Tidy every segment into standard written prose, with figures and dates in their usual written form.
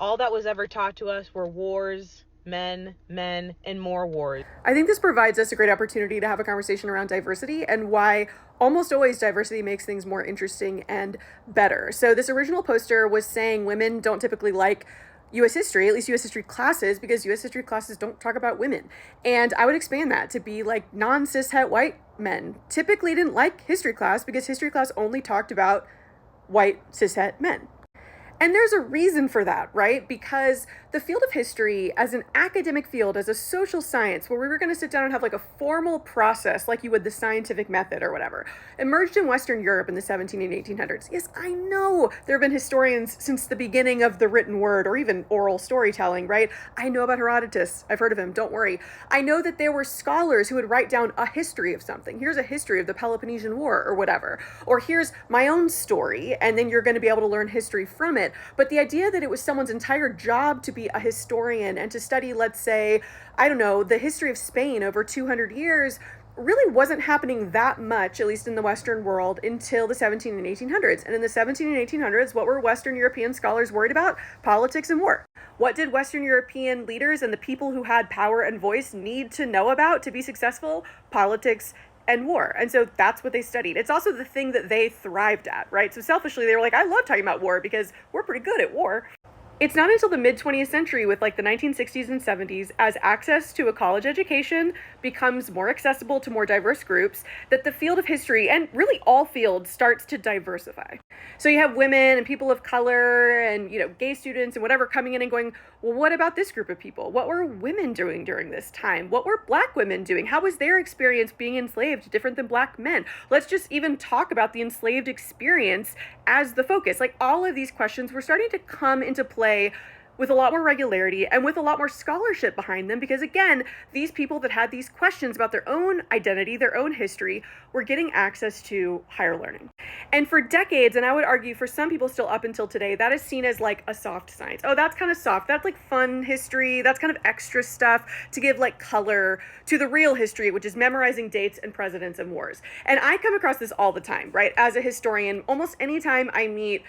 all that was ever taught to us were wars, men, and more wars. I think this provides us a great opportunity to have a conversation around diversity and why almost always diversity makes things more interesting and better. So this original poster was saying women don't typically like US history, at least US history classes, because US history classes don't talk about women. And I would expand that to be like non-cis het white men typically didn't like history class because history class only talked about white cis het men. And there's a reason for that, right? Because the field of history as an academic field, as a social science, where we were going to sit down and have like a formal process like you would the scientific method or whatever, emerged in Western Europe in the 17 and 1800s. Yes, I know there have been historians since the beginning of the written word or even oral storytelling, right? I know about Herodotus. I've heard of him. Don't worry. I know that there were scholars who would write down a history of something. Here's a history of the Peloponnesian War or whatever. Or here's my own story, and then you're going to be able to learn history from it. But the idea that it was someone's entire job to be a historian and to study, let's say, I don't know, the history of Spain over 200 years really wasn't happening that much, at least in the Western world, until the 17 and 1800s. And in the 17 and 1800s, what were Western European scholars worried about? Politics and war. What did Western European leaders and the people who had power and voice need to know about to be successful? Politics and war. And so that's what they studied. It's also the thing that they thrived at, right? So selfishly, they were like, I love talking about war because we're pretty good at war. It's not until the mid-20th century with like the 1960s and 70s, as access to a college education becomes more accessible to more diverse groups, that the field of history, and really all fields, starts to diversify. So you have women and people of color and, gay students and whatever coming in and going, well, what about this group of people? What were women doing during this time? What were Black women doing? How was their experience being enslaved different than Black men? Let's just even talk about the enslaved experience as the focus. Like all of these questions were starting to come into play with a lot more regularity and with a lot more scholarship behind them, because again, these people that had these questions about their own identity, their own history, were getting access to higher learning. And for decades, and I would argue for some people still up until today, that is seen as like a soft science. Oh, that's kind of soft. That's like fun history. That's kind of extra stuff to give like color to the real history, which is memorizing dates and presidents and wars. And I come across this all the time, right? As a historian, almost anytime I meet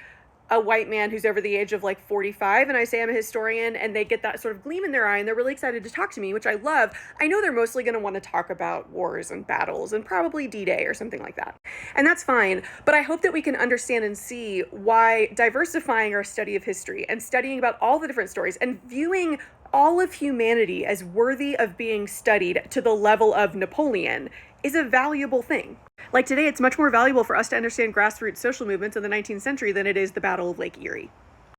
a white man who's over the age of like 45 and I say I'm a historian and they get that sort of gleam in their eye and they're really excited to talk to me, which I love, I know they're mostly going to want to talk about wars and battles and probably D-Day or something like that. And that's fine, but I hope that we can understand and see why diversifying our study of history and studying about all the different stories and viewing all of humanity as worthy of being studied to the level of Napoleon is a valuable thing. Like today, it's much more valuable for us to understand grassroots social movements in the 19th century than it is the Battle of Lake Erie.